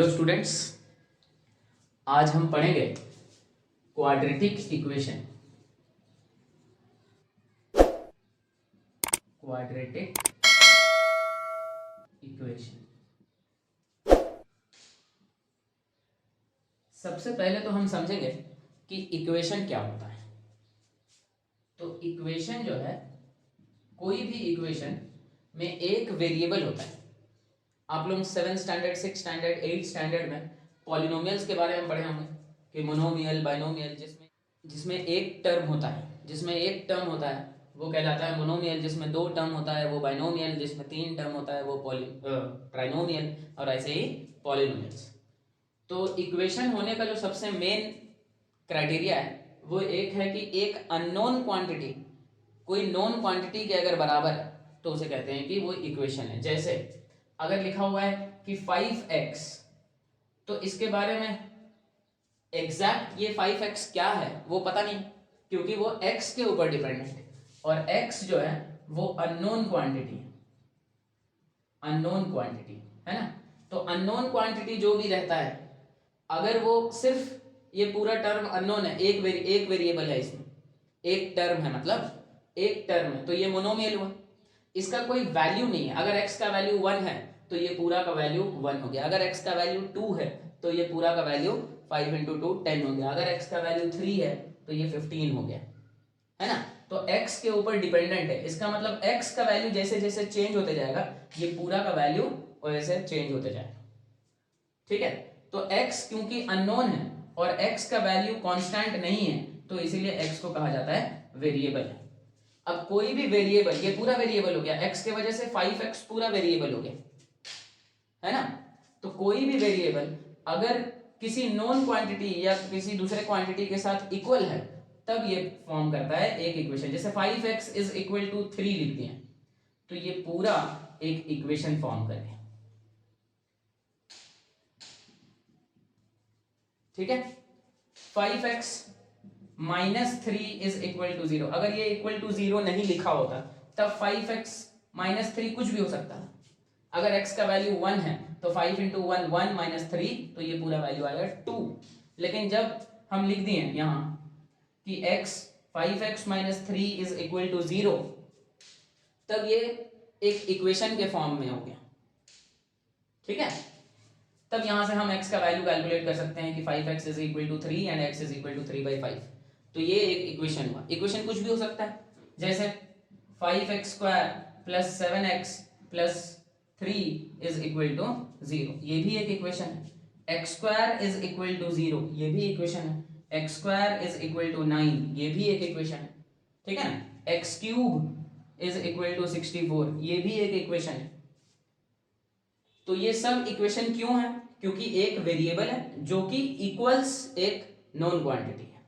Hello students, आज हम पढ़ेंगे क्वाड्रेटिक इक्वेशन। क्वाड्रेटिक इक्वेशन सबसे पहले तो हम समझेंगे कि इक्वेशन क्या होता है। तो इक्वेशन जो है, कोई भी इक्वेशन में एक वेरिएबल होता है। आप लोग 7 स्टैंडर्ड 6 स्टैंडर्ड 8 स्टैंडर्ड में पॉलिनोमियल्स के बारे में पढ़े होंगे कि मोनोमियल बाइनोमियल, जिसमें एक टर्म होता है वो कहलाता है मोनोमियल, जिसमें 2 टर्म होता है वो बाइनोमियल, जिसमें 3 टर्म होता है वो ट्राइनोमियल, और ऐसे ही पॉलिनोमियल्स। तो इक्वेशन होने का जो सबसे मेन क्राइटेरिया है वो एक है कि एक अननोन क्वांटिटी कोई नॉन क्वांटिटी के अगर बराबर है तो उसे कहते हैं कि वो इक्वेशन है। जैसे अगर लिखा हुआ है कि 5x, तो इसके बारे में एग्जैक्ट ये 5x क्या है वो पता नहीं, क्योंकि वो x के ऊपर डिपेंडेंट है, और x जो है वो अननोन क्वांटिटी है ना। तो अननोन क्वांटिटी जो भी रहता है, अगर वो सिर्फ ये पूरा टर्म अननोन है, एक वेरिएबल है, इसमें एक टर्म है, मतलब एक टर्म है, तो ये मोनोमियल हुआ। इसका कोई वैल्यू नहीं है। अगर x का वैल्यू 1 है तो ये पूरा का वैल्यू 1 हो गया। अगर x का वैल्यू 2 है तो ये पूरा का वैल्यू 5 इंटू 2 10 हो गया। अगर x का वैल्यू 3 है तो ये 15 हो गया, है ना। तो x के ऊपर डिपेंडेंट है। इसका मतलब x का वैल्यू जैसे जैसे चेंज होते जाएगा, ये पूरा का वैल्यू वैसे चेंज होते जाएगा। ठीक है, तो x क्योंकि अननोन है और x का वैल्यू कांस्टेंट नहीं है, तो इसीलिए x को कहा जाता है वेरिएबल है। अब कोई भी वेरिएबल, ये पूरा वेरिएबल हो गया, x के वजह से 5x पूरा वेरिएबल हो गया, है ना। तो कोई भी वेरिएबल अगर किसी नॉन क्वांटिटी या किसी दूसरे क्वांटिटी के साथ इक्वल है तब ये फॉर्म करता है एक इक्वेशन। जैसे 5x इज इक्वल टू 3 लिख दिए तो ये पूरा एक इक्वेशन फॉर्म करेगा। ठीक है, 5x minus 3 is equal to 0। अगर ये इक्वल टू 0 नहीं लिखा होता तब 5x माइनस 3 कुछ भी हो सकता है। अगर x का वैल्यू 1 है तो 5 इंटू 1 1 माइनस 3, तो ये पूरा वैल्यू आएगा 2। लेकिन जब हम लिख दिए यहाँ कि x 5x minus 3 is equal to 0, तब ये एक इक्वेशन के फॉर्म में हो गया। ठीक है, तब यहां से हम x का वैल्यू कैलकुलेट कर सकते हैं कि 5x is equal to 3 and x is equal to 3/5। तो ये एक इक्वेशन हुआ। इक्वेशन कुछ भी हो सकता है, जैसे 5x square plus 7x plus 3 is equal to 0, ये भी एक इक्वेशन है। x square is equal to 0, ये भी इक्वेशन है। x square is equal to 9, ये भी एक इक्वेशन है। ठीक है ना। x cube is equal to 64, ये भी एक इक्वेशन है। तो ये सब इक्वेशन क्यों है? क्योंकि एक वेरिएबल है जो कि इक्वल्स एक नॉन क्वांटिटी है।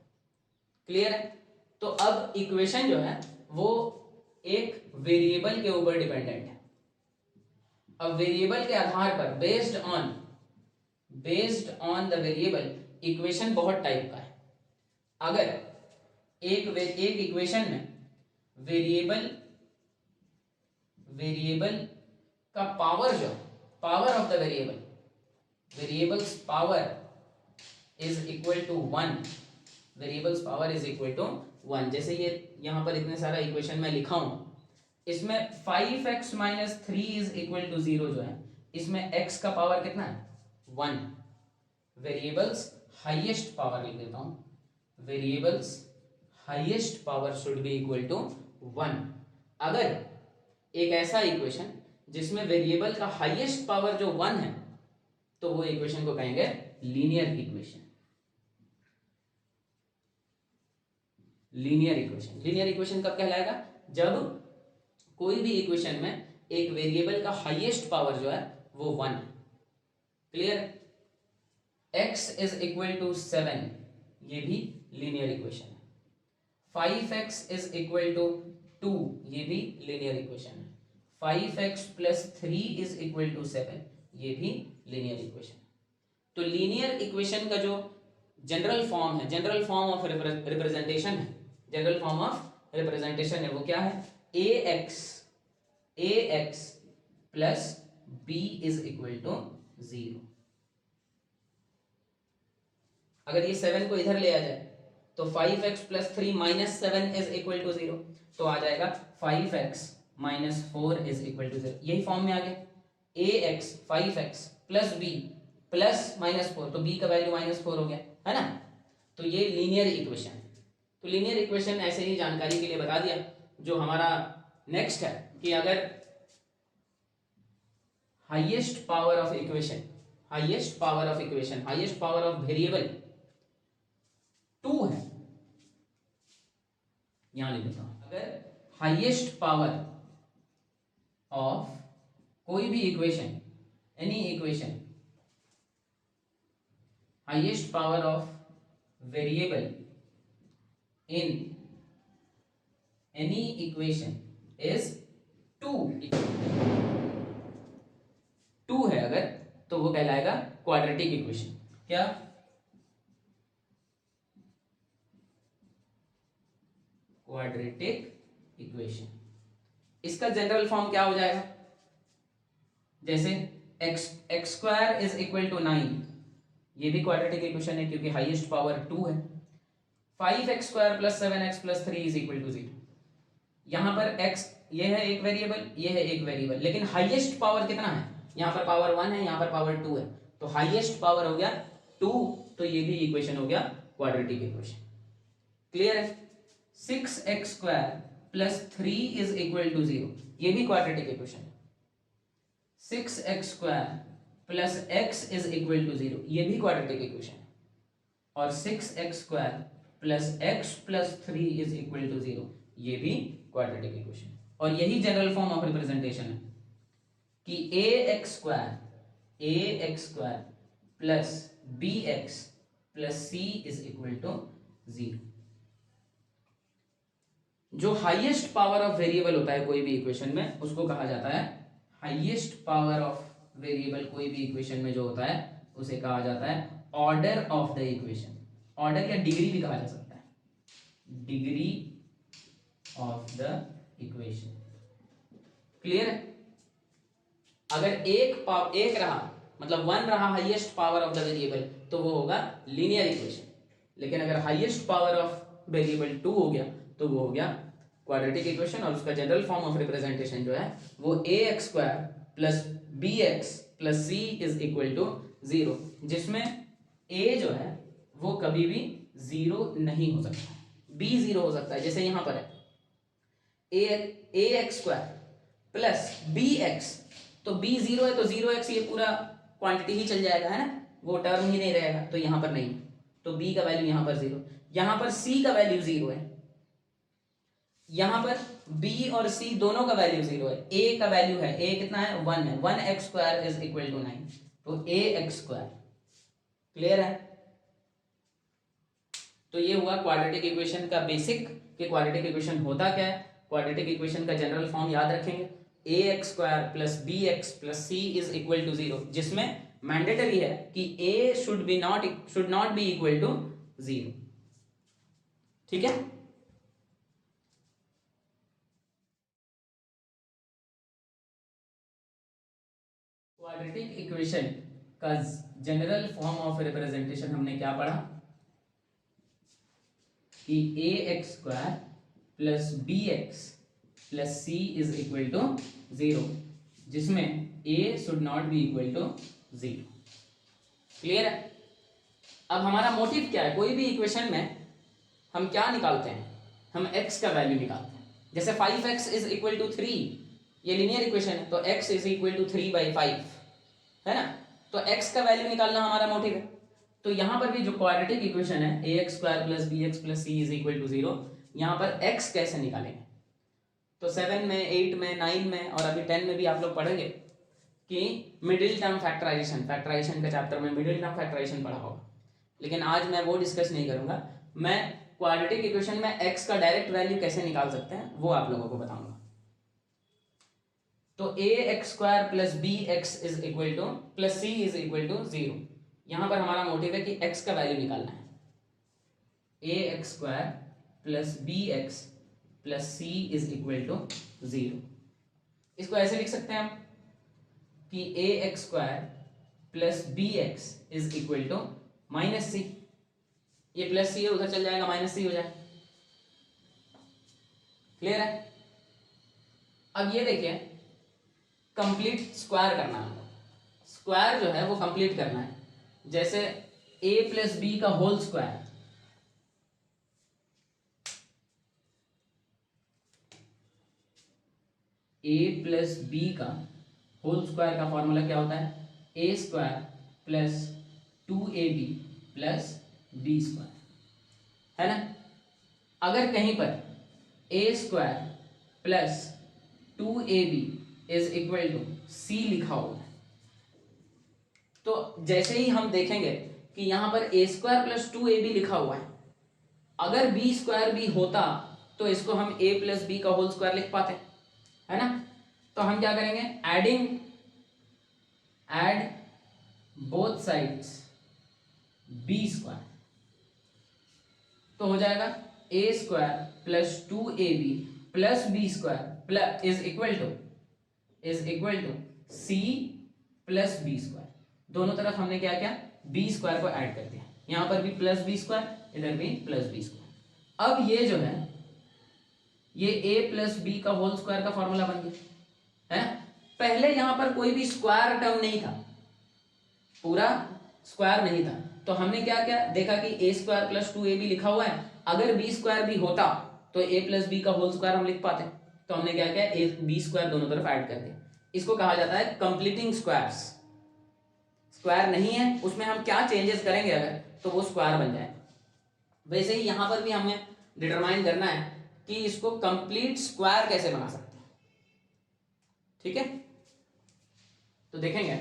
क्लियर है। तो अब इक्वेशन जो है वो एक वेरिएबल के ऊपर डिपेंडेंट है। अब वेरिएबल के आधार पर based on the variable equation बहुत टाइप का है। अगर एक इक्वेशन में वेरिएबल का पावर, जो power of the variables power is equal to 1, variables power is equal to 1। जैसे ये यहां पर इतने सारा इक्वेशन में लिखा हूं, इसमें 5x minus 3 is equal to 0 जो है, इसमें x का पावर कितना है? 1। वेरिएबल्स हाईएस्ट पावर लिख देता हूं, variables highest power should be equal to 1। अगर एक ऐसा इक्वेशन जिसमें वेरिएबल का हाईएस्ट पावर जो 1 है, तो वो इक्वेशन को कहेंगे लीनियर इक्वेशन। लीनियर इक्वेशन कब कहलाएगा? जब कोई भी इक्वेशन में एक वेरिएबल का हाईएस्ट पावर जो है वो 1 है। Clear. x is equal to 7, ये भी लीनियर इक्वेशन है। 5x इज इक्वल टू 2, ये भी लीनियर इक्वेशन है। 5x plus 3 is equal to 7, ये भी लीनियर इक्वेशन है। तो लीनियर इक्वेशन का जो जनरल फॉर्म है, जनरल फॉर्म ऑफ रिप्रेजेंटेशन है, वो क्या है? ax plus b is equal to 0। अगर ये 7 को इधर ले आ जाए तो 5x plus 3 minus 7 is equal to 0, तो आ जाएगा 5x minus 4 is equal to 0। यही फॉर्म में आ गया ax 5x plus b plus minus 4, तो b का वैल्यू -4 हो गया, है ना। तो ये लीनियर इक्वेशन, तो लीनियर इक्वेशन ऐसे ही जानकारी के लिए बता दिया। जो हमारा नेक्स्ट है कि अगर highest power of equation, highest power of equation, highest power of variable 2 है, यहां लिख देता हूं, अगर हाईएस्ट पावर ऑफ कोई भी equation, any equation, highest power of variable in any equation is 2 है अगर, तो वो कहलाएगा क्वाड्रेटिक इक्वेशन। क्या? Quadratic equation. इसका जनरल फॉर्म क्या हो जाएगा? जैसे x square is equal to 9, ये भी क्वाड्रेटिक इक्वेशन है क्योंकि हाईएस्ट पावर 2 है। 5x square plus 7x plus 3 is equal to 0। यहां पर x ये है एक वेरिएबल, ये है एक वेरिएबल, लेकिन हाईएस्ट पावर कितना है? यहां पर पावर 1 है, यहां पर पावर 2 है, तो हाईएस्ट पावर हो गया 2, तो ये भी इक्वेशन हो गया क्वाड्रेटिक इक्वेशन। क्लियर है? 6x square plus 3 is equal to 0, ये भी क्वाड्रेटिक इक्वेशन है। 6x square plus x is equal to 0, ये भी क्वाड्रेटिक इक्वेशन है। और 6x square plus x plus 3 is equal to 0, ये भी क्वाड्रेटिक इक्वेशन। और यही जनरल फॉर्म ऑफ रिप्रेजेंटेशन है कि ax square plus bx plus c is equal to 0। जो हाईएस्ट पावर ऑफ वेरिएबल होता है कोई भी इक्वेशन में, उसको कहा जाता है हाईएस्ट पावर ऑफ वेरिएबल। कोई भी इक्वेशन में जो होता है उसे कहा जाता है order of the equation. Order या डिग्री भी कहा जा सकता है, degree of the equation. Clear है? अगर एक रहा, मतलब 1 रहा highest power of the variable, तो वो होगा लीनियर इक्वेशन। लेकिन अगर हाईएस्ट पावर ऑफ वेरिएबल 2 हो गया, तो वो हो गया क्वाड्रेटिक इक्वेशन। और उसका जनरल फॉर्म ऑफ रिप्रेजेंटेशन जो है वो ax square plus bx plus c is equal to 0, जिसमें a जो है वो कभी भी 0 नहीं हो सकता, b 0 हो सकता है। जैसे यहां पर है ax स्क्वायर प्लस bx, तो b 0 है तो 0x ये पूरा क्वांटिटी ही चल जाएगा, है ना, वो टर्म ही नहीं रहेगा, तो यहां पर नहीं, तो b का वैल्यू यहां पर 0, यहां पर c का वैल्यू 0 है, यहां पर b और c दोनों का वैल्यू 0 है। a का वैल्यू है, a कितना है? 1 है, 1x square is equal to 9, तो ax स्क्वायर। क्लियर है? तो ये हुआ क्वाड्रेटिक इक्वेशन का बेसिक कि क्वाड्रेटिक इक्वेशन होता क्या है। क्वाड्रेटिक इक्वेशन का जनरल फॉर्म याद रखेंगे, ax square plus bx plus c is equal to 0, जिसमें मैंडेटरी है कि a should not be equal to 0। ठीक है? क्वाड्रेटिक इक्वेशन का जनरल फॉर्म ऑफ रिप्रेजेंटेशन हमने क्या पढ़ा कि ax square plus bx plus c is equal to 0, जिसमें a should not be equal to 0। Clear है? अब हमारा मोटिव क्या है? कोई भी इक्वेशन में हम क्या निकालते हैं? हम x का वैल्यू निकालते हैं। जैसे 5x इज इक्वल टू 3, ये लीनियर इक्वेशन है, तो x इज इक्वल टू 3/5, है ना, तो x का वैल्यू निकालना हमारा मोटिव है। तो यहां पर भी जो क्वाड्रेटिक इक्वेशन है ax square plus bx plus c is equal to 0, यहां पर x कैसे निकालेंगे? तो 7 में, 8 में, 9 में और अभी 10 में भी आप लोग पढ़ेंगे कि मिडिल टर्म फैक्टराइजेशन का चैप्टर में मिडिल टर्म फैक्टराइजेशन पढ़ा होगा, लेकिन आज मैं वो डिस्कस नहीं करूंगा। मैं क्वाड्रेटिक इक्वेशन में x का डायरेक्ट वैल्यू कैसे निकाल सकते हैं वो आप लोगों को बताऊंगा। तो ax square plus bx is equal to plus c is equal to 0। यहां पर हमारा मोटिव है कि x का वैल्यू निकालना है। ax square plus bx plus c is equal to 0। इसको ऐसे लिख सकते हैं हम कि ax square plus bx is equal to minus c। ये प्लस सी है, उधर चल जाएगा माइनस सी हो जाए। क्लियर है? अब ये देखिए, कंप्लीट स्क्वायर करना है, स्क्वायर जो है वो कंप्लीट करना है। जैसे a प्लस बी का whole square, a plus B का होल स्क्वायर का फॉर्मूला क्या होता है? A square plus 2ab plus B square, है ना? अगर कहीं पर A square plus 2ab is equal to C लिखा होगा, तो जैसे ही हम देखेंगे कि यहां पर ए स्क्वायर प्लस 2ab लिखा हुआ है, अगर बी स्क्वायर भी होता तो इसको हम ए प्लस बी का होल स्क्वायर लिख पाते, है ना? तो हम क्या करेंगे? Add both sides B square, तो हो जाएगा A square plus 2ab plus B square plus is equal to C plus B square. दोनों तरफ हमने क्या किया? बी स्क्वायर को ऐड कर दिया, यहां पर भी प्लस बी स्क्वायर, इधर भी प्लस बी स्क्वायर। अब ये जो है ये a प्लस बी का होल स्क्वायर का फॉर्मूला बन गया, है? पहले यहां पर कोई भी स्क्वायर टर्म नहीं था, पूरा स्क्वायर नहीं था, तो हमने क्या किया? देखा कि ए स्क्वायर प्लस 2ab लिखा हुआ है, अगर बी स्क्वायर भी होता तो ए प्लस बी का होल स्क्वायर हम लिख पाते, तो हमने क्या किया? ए बी स्क्वायर दोनों तरफ ऐड कर दिया। इसको कहा जाता है कंप्लीटिंग स्क्वायर्स। स्क्वायर नहीं है उसमें हम क्या चेंजेस करेंगे अगर, तो वो स्क्वायर बन जाए। वैसे ही यहां पर भी हमें डिटरमाइन करना है कि इसको कंप्लीट स्क्वायर कैसे बना सकते हैं, ठीक है? तो देखेंगे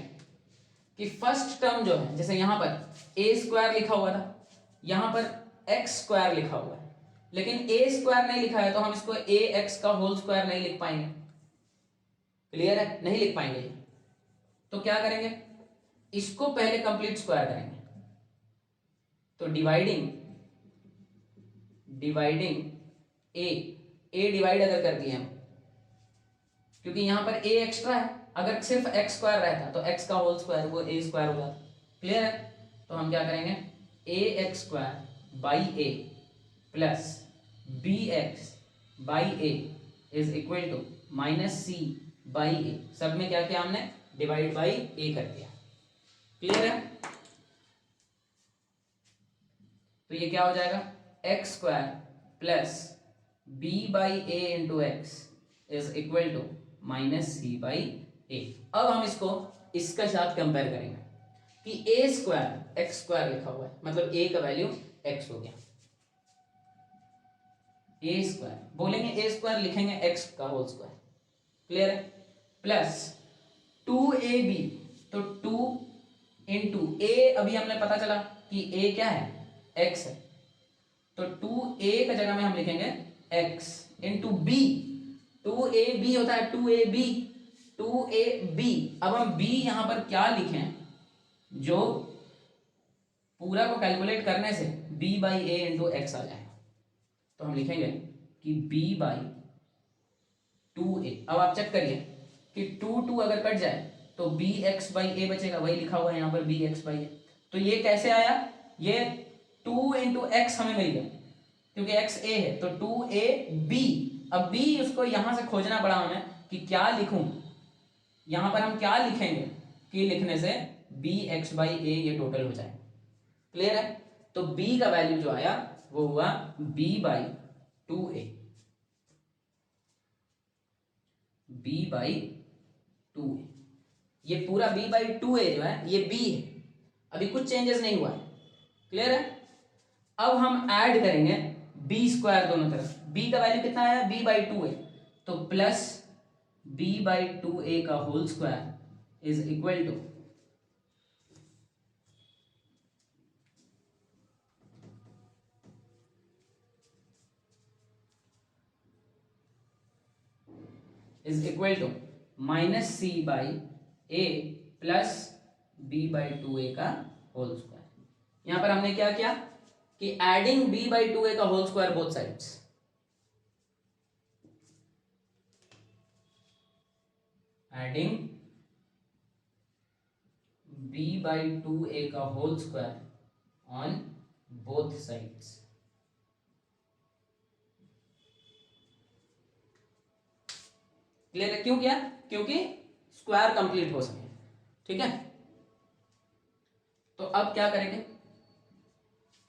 कि फर्स्ट टर्म जो है, जैसे यहां पर ए स्क्वायर लिखा हुआ था, यहां पर एक्स स्क्वायर लिखा हुआ है, लेकिन ए स्क्वायर नहीं लिखा है तो हम इसको ए एक्स का होल स्क्वायर नहीं लिख पाएंगे। क्लियर है? नहीं लिख पाएंगे। तो क्या करेंगे? इसको पहले कंप्लीट स्क्वायर करेंगे, तो डिवाइडिंग ए डिवाइड अगर कर दिए हम, क्योंकि यहां पर ए एक्स्ट्रा है, अगर सिर्फ एक्स स्क्वायर रहता तो एक्स का होल स्क्वायर वो ए स्क्वायर होगा। क्लियर है? तो हम क्या करेंगे? A X square by A plus B X by A is equal to minus C by A. सब में क्या किया हमने? डिवाइड बाई ए कर दिया। क्लियर है? तो ये क्या हो जाएगा? X square plus B by A into X is equal to minus C by A. अब हम इसको इसका साथ कंपेयर करेंगे कि ए स्क्वायर एक्स स्क्वायर लिखा हुआ है, मतलब ए का वैल्यू एक्स हो गया। ए स्क्वायर बोलेंगे, ए स्क्वायर लिखेंगे एक्स का होल स्क्वायर। क्लियर है? प्लस 2ab, तो 2 इंटू ए, अभी हमने पता चला कि ए क्या है? एक्स है, तो 2a का जगह में हम लिखेंगे x इंटू बी। 2ab होता है 2ab। अब हम b यहां पर क्या लिखें जो पूरा को कैलकुलेट करने से b by A into X आ जाएगा? तो हम लिखेंगे कि b बाई 2a। अब आप चेक करिए कि 2 अगर कट जाए तो बी एक्स बाई ए बचेगा, वही लिखा हुआ है यहाँ पर बी एक्स बाई ए। तो ये कैसे आया? ये 2 इंटू एक्स हमें मिल गया, क्योंकि एक्स ए है, तो 2ab। अब b उसको यहां से खोजना पड़ा हमें कि क्या लिखूं। यहां पर हम क्या लिखेंगे कि लिखने से बी एक्स बाई ए ये टोटल हो जाए। क्लियर है? तो b का वैल्यू जो आया वो हुआ b by 2a। b by 2a, ये पूरा b बाई 2a जो है ये b है, अभी कुछ चेंजेस नहीं हुआ है। क्लियर है? अब हम ऐड करेंगे बी स्क्वायर दोनों तरफ। b का वैल्यू कितना आया? b बाई 2a, तो प्लस b बाई 2a का whole square is equal to minus C by A plus B by 2a का होल स्क्वायर। यहां पर हमने क्या किया कि एडिंग b बाई 2a का whole square both sides, adding b by 2a का whole square on both sides. Clear है? क्यों किया? क्योंकि स्क्वायर कंप्लीट हो सके। ठीक है, तो अब क्या करेंगे,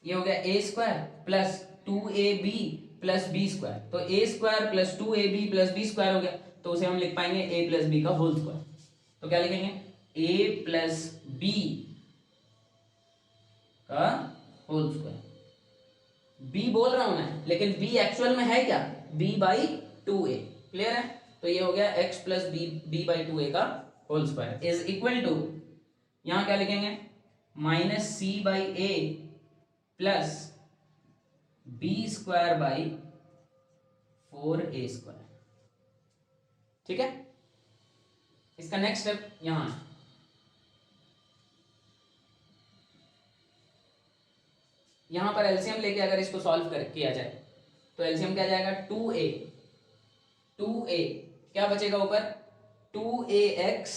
ये हो गया a square plus 2ab plus B square, तो a square plus 2ab plus B square हो गया, तो उसे हम लिख पाएंगे a प्लस बी का होल स्क्वायर। तो क्या लिखेंगे, a प्लस बी का होल स्क्वायर। b बोल रहा हूं मैं, लेकिन b एक्चुअल में है क्या, b बाई 2a। क्लियर है? तो ये हो गया x plus B by 2a का whole square is equal to, यहां क्या लिखेंगे, minus C by A plus B square by 4a square. ठीक है, इसका नेक्स्ट स्टेप यहां है, यहां पर एलसीएम लेके अगर इसको सॉल्व कर किया जाए तो एलसीएम क्या जाएगा, 2a क्या बचेगा ऊपर, 2ax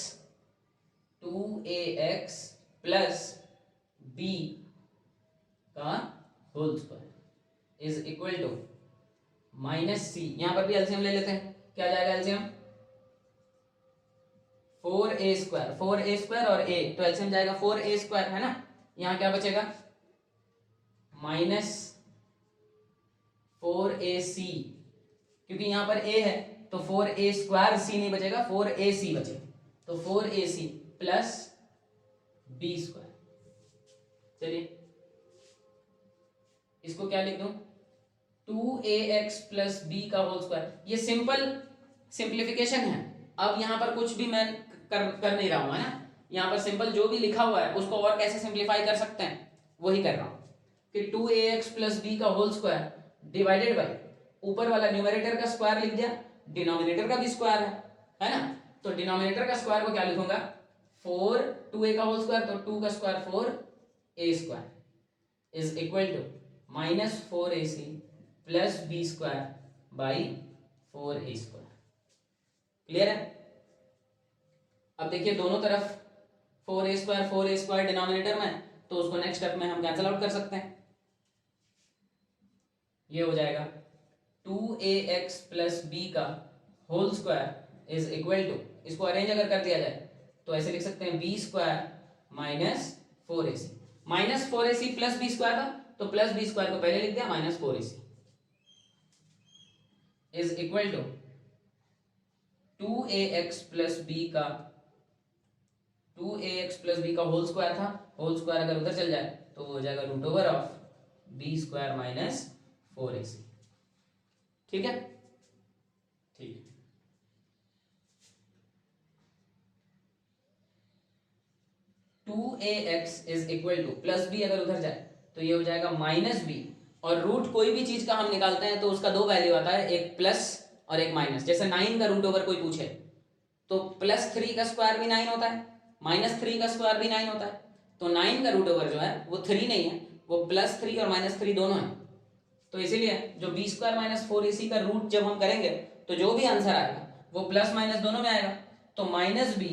प्लस b का whole square is equal to minus c, यहां पर भी एलसीएम ले लेते हैं, क्या जाएगा एलसीएम, 4a स्क्वायर और a, तो एलसीएम जाएगा 4a स्क्वायर, है ना। यहां क्या बचेगा, माइनस 4ac, क्योंकि यहां पर a है तो 4a स्क्वायर c नहीं बचेगा, 4ac बचेगा, तो 4ac प्लस b स्क्वायर। चलिए इसको क्या लिख दूं, 2ax प्लस बी का होल स्क्वायर। ये सिंपल सिंप्लीफिकेशन है, अब यहां पर कुछ भी मैं कर नहीं रहा हूं, है ना। यहां पर सिंपल जो भी लिखा हुआ है उसको और कैसे सिंप्लीफाई कर सकते हैं वही कर रहा हूं, कि 2ax प्लस बी का होल स्क्वायर डिवाइडेड बाई ऊपर वाला न्यूमरेटर का स्क्वायर लिख दिया, डिनोमिनेटर का भी स्क्वायर है ना। तो डिनोमिनेटर का स्क्वायर को क्या लिखूंगा, 4 2a का होल स्क्वायर, तो 2 का square 4a square is equal to minus 4ac plus B square by 4a square. Clear है? अब देखिए दोनों तरफ 4a स्क्वायर डिनोमिनेटर में, तो उसको नेक्स्ट स्टेप में हम कैंसिल आउट कर सकते हैं। ये हो जाएगा 2ax प्लस बी का whole square is equal to, इसको अरेंज अगर कर दिया जाए तो ऐसे लिख सकते हैं B square minus 4ac, minus 4ac plus B square था तो प्लस बी स्क्वायर को पहले लिख दिया, minus 4ac is equal to 2ax plus B का 2ax प्लस बी का होल स्क्वायर था, होल स्क्वायर अगर उधर चल जाए तो हो जाएगा root over of B square minus 4ac। ठीक है, ठीक है। Two A X is equal to plus B अगर उधर जाए तो ये हो जाएगा माइनस बी, और रूट कोई भी चीज का हम निकालते हैं तो उसका दो वैल्यू आता है, एक प्लस और एक माइनस। जैसे 9 का रूट ओवर कोई पूछे तो प्लस 3 का स्क्वायर भी 9 होता है, माइनस 3 का स्क्वायर भी 9 होता है, तो 9 का रूट ओवर जो है वो 3 नहीं है, वो प्लस 3 और माइनस 3 दोनों है। तो इसीलिए जो बी स्क्वायर माइनस 4ac का रूट जब हम करेंगे तो जो भी आंसर आएगा वो प्लस माइनस दोनों में आएगा, तो minus B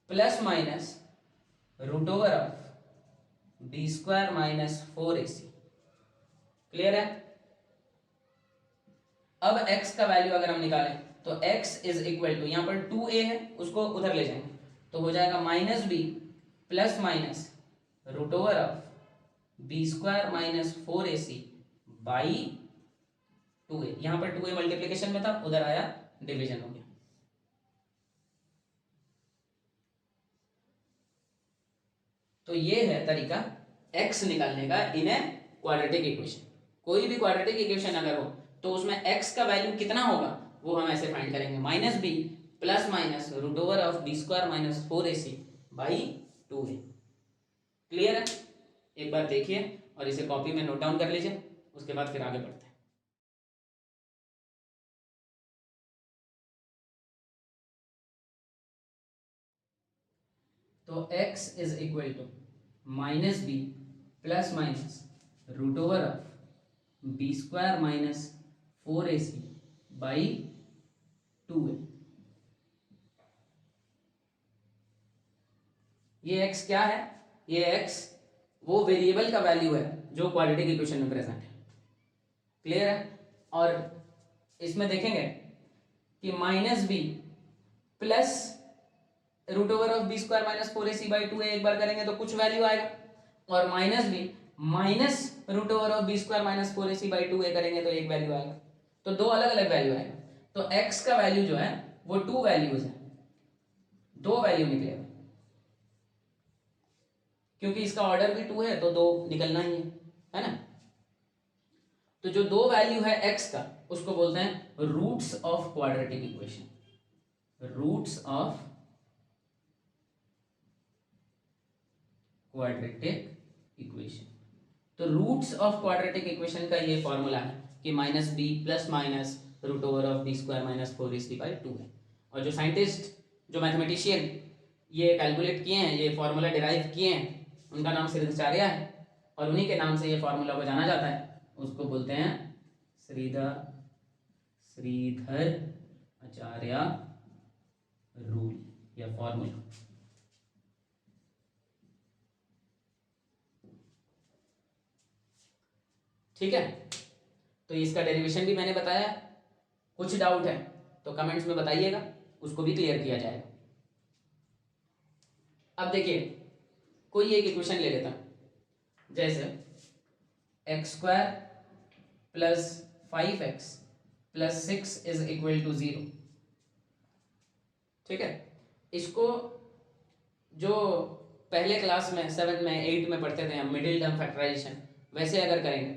plus minus root over of B square minus 4ac। Clear है? अब x का वैल्यू अगर हम निकालें तो x इज इक्वल टू, यहां पर 2a है उसको उधर ले जाएंगे तो हो जाएगा minus B plus minus root over of B square minus 4ac by 2a। यहां पर 2a मल्टीप्लीकेशन में था, उधर आया डिवीजन हो गया। तो ये है तरीका x निकालने का इन ए क्वाड्रेटिक इक्वेशन। कोई भी क्वाड्रेटिक इक्वेशन अगर हो तो उसमें x का वैल्यू कितना होगा वो हम ऐसे फाइंड करेंगे, minus B plus minus root over of B square minus 4ac by 2a। Clear है? एक बार देखिए और इसे कॉपी में नोट डाउन कर लीजिए, उसके बाद फिर आगे बढ़ते हैं। तो x is equal to minus B plus minus root over of B square minus 4ac by 2a। ये x क्या है, ये x वो वेरिएबल का वैल्यू है जो क्वाड्रेटिक इक्वेशन में प्रेजेंट है। क्लियर है? और इसमें देखेंगे कि minus B plus root over of B square minus 4ac/2a एक बार करेंगे तो कुछ वैल्यू आएगा, और minus B minus root over of B square minus 4ac/2a करेंगे तो एक वैल्यू आएगा। तो दो अलग अलग वैल्यू आएगा। तो x का वैल्यू जो है वो 2 वैल्यूज है, 2 वैल्यू निकलेगा, क्योंकि इसका ऑर्डर भी 2 है तो 2 निकलना ही है ना। तो जो 2 वैल्यू है x का उसको बोलते हैं roots of quadratic equation. Roots of quadratic equation. तो रूट्स ऑफ क्वाड्रेटिक इक्वेशन का ये फॉर्मूला है कि minus B plus minus root over of B square minus 4ac/2 है। और जो साइंटिस्ट, जो मैथमेटिशियन ये कैलकुलेट किए हैं, ये फॉर्मूला डिराइव किए हैं, उनका नाम श्रीधराचार्य है, और उन्हीं के नाम से ये फॉर्मूला को जाना जाता है। उसको बोलते हैं श्रीधर आचार्य रूल या फॉर्मूला। ठीक है, तो इसका डेरिवेशन भी मैंने बताया। कुछ डाउट है तो कमेंट्स में बताइएगा, उसको भी क्लियर किया जाएगा। अब देखिए, कोई एक इक्वेशन ले लेता हूं, जैसे x² plus 5x plus 6 is equal to 0। ठीक है, इसको जो पहले क्लास में 7 में 8 में पढ़ते थे हम, मिडिल टर्म फैक्टराइजेशन, वैसे अगर करेंगे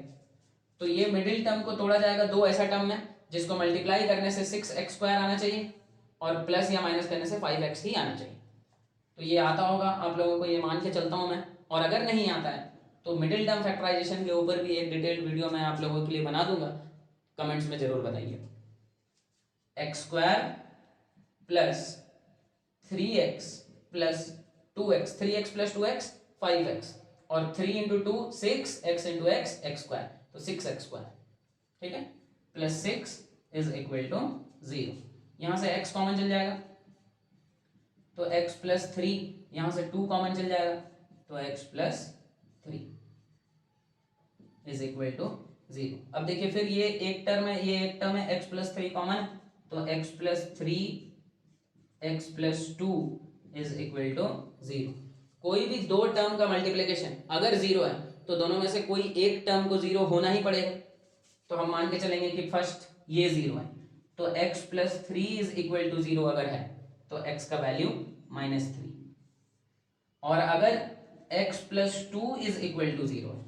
तो ये मिडिल टर्म को तोड़ा जाएगा दो ऐसा टर्म में जिसको मल्टीप्लाई करने से 6x² आना चाहिए और प्लस या माइनस करने से 5x ही आना चाहिए। तो ये आता होगा आप लोगों को, ये मान के चलता हूं मैं। और अगर नहीं आता है तो मिडिल टर्म फैक्टराइजेशन के ऊपर भी एक डिटेल्ड वीडियो मैं आप लोगों के लिए बना दूंगा, कमेंट्स में जरूर बताइए। x² plus 3x plus 2x, 3x plus 2x 5x, और 3 into 2 6, x into x x², तो 6x²। ठीक है, प्लस 6 इज इक्वल टू 0। यहां से x कॉमन चल जाएगा तो x प्लस 3, यहां से 2 कॉमन चल जाएगा तो x plus 3 is equal to 0। अब देखिए फिर ये एक टर्म है, ये एक टर्म है, x प्लस 3 कॉमन है तो x plus 3 x plus 2 is equal to 0। कोई भी दो टर्म का मल्टीप्लिकेशन अगर 0 है तो दोनों में से कोई एक टर्म को 0 होना ही पड़ेगा। तो हम मान के चलेंगे कि फर्स्ट ये 0 है, तो x plus 3 is equal to 0 अगर है तो x का वैल्यू -3, और अगर x plus 2 is equal to 0 है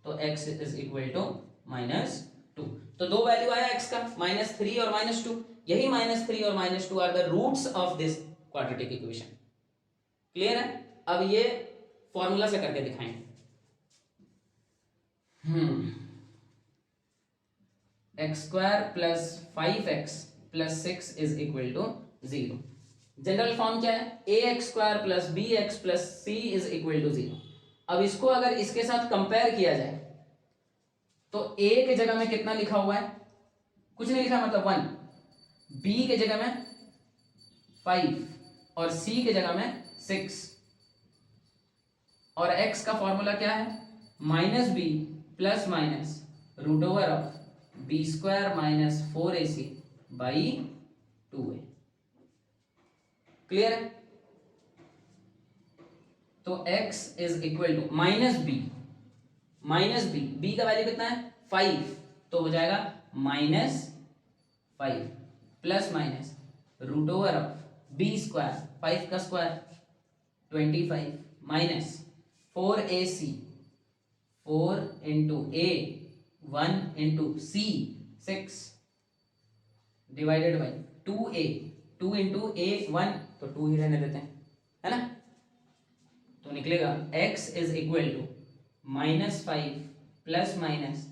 तो x इज इक्वल टू -2। तो दो वैल्यू आया x का, -3 और -2। यही -3 और -2 are the roots of this quadratic equation. Clear है? अब ये फॉर्मूला से करके दिखाएंगे। x² plus 5x plus 6 is equal to 0। General form क्या है? ax² plus bx plus c is equal to 0। अब इसको अगर इसके साथ कंपेयर किया जाए तो a के जगह में कितना लिखा हुआ है? कुछ नहीं लिखा, मतलब 1। b के जगह में 5 और c के जगह में 6। और x का फॉर्मूला क्या है? -b plus minus root over of b² minus 4ac/2a। Clear है? तो x is equal to -b, b का वैल्यू कितना है? 5, तो हो जाएगा -5 plus minus root over of b², 5 का square 25 minus 4ac, 4 into a 1 into c 6 divided by 2a, 2 into a 1, तो 2 ही रहने देते हैं, है ना। तो निकलेगा x is equal to -5 plus minus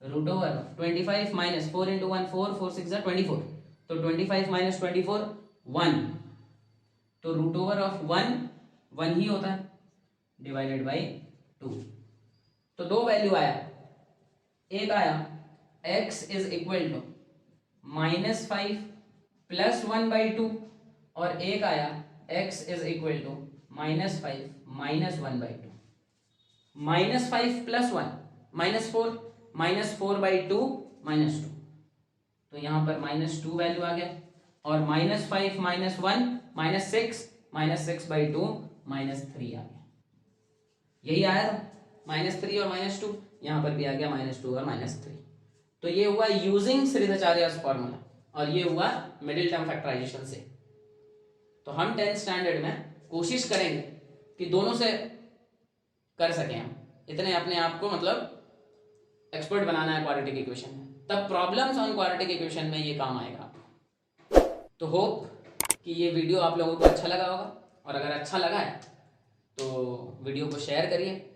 root over of 25 minus 4 into 1 4, 4 6 24, तो 25 माइनस 24 1, तो रूट ओवर ऑफ 1 ही होता है, डिवाइडेड बाई 2। तो दो वैल्यू आया, एक आया x is equal to -5 plus 1/2, और एक आया x is equal to -5 -1/2। -5 plus 1 -4/2 -2, तो यहाँ पर -2 वैल्यू आ गया। और -5 -1 -6 -6/2 -3 आ गया। यही आया था, -3 और -2, यहाँ पर भी आ गया -2 और -3। तो ये हुआ यूजिंग श्रीधाचार्यस फॉर्मूला, और ये हुआ मिडिल टर्म फैक्टराइजेशन से। तो हम 10th स्टैंडर्ड में कोशिश करेंगे कि दोनों से कर सकें, हम इतने अपने आप को मतलब एक्सपर्ट बनाना है क्वाड्रेटिक इक्वेशन में, तब प्रॉब्लम्स ऑन क्वाड्रेटिक इक्वेशन में ये काम आएगा आपको। तो होप कि ये वीडियो आप लोगों को अच्छा लगा होगा, और अगर अच्छा लगा है तो वीडियो को शेयर करिए।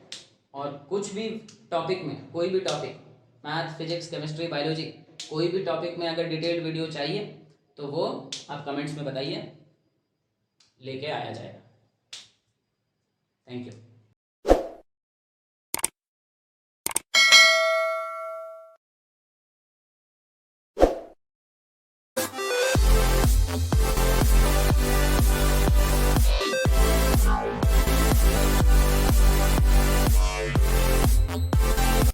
और कुछ भी टॉपिक में, कोई भी topic, math, physics, chemistry, biology, कोई भी टॉपिक में अगर डिटेल्ड वीडियो चाहिए तो वो आप कमेंट्स में बताइए, लेके आया जाएगा। Thank you.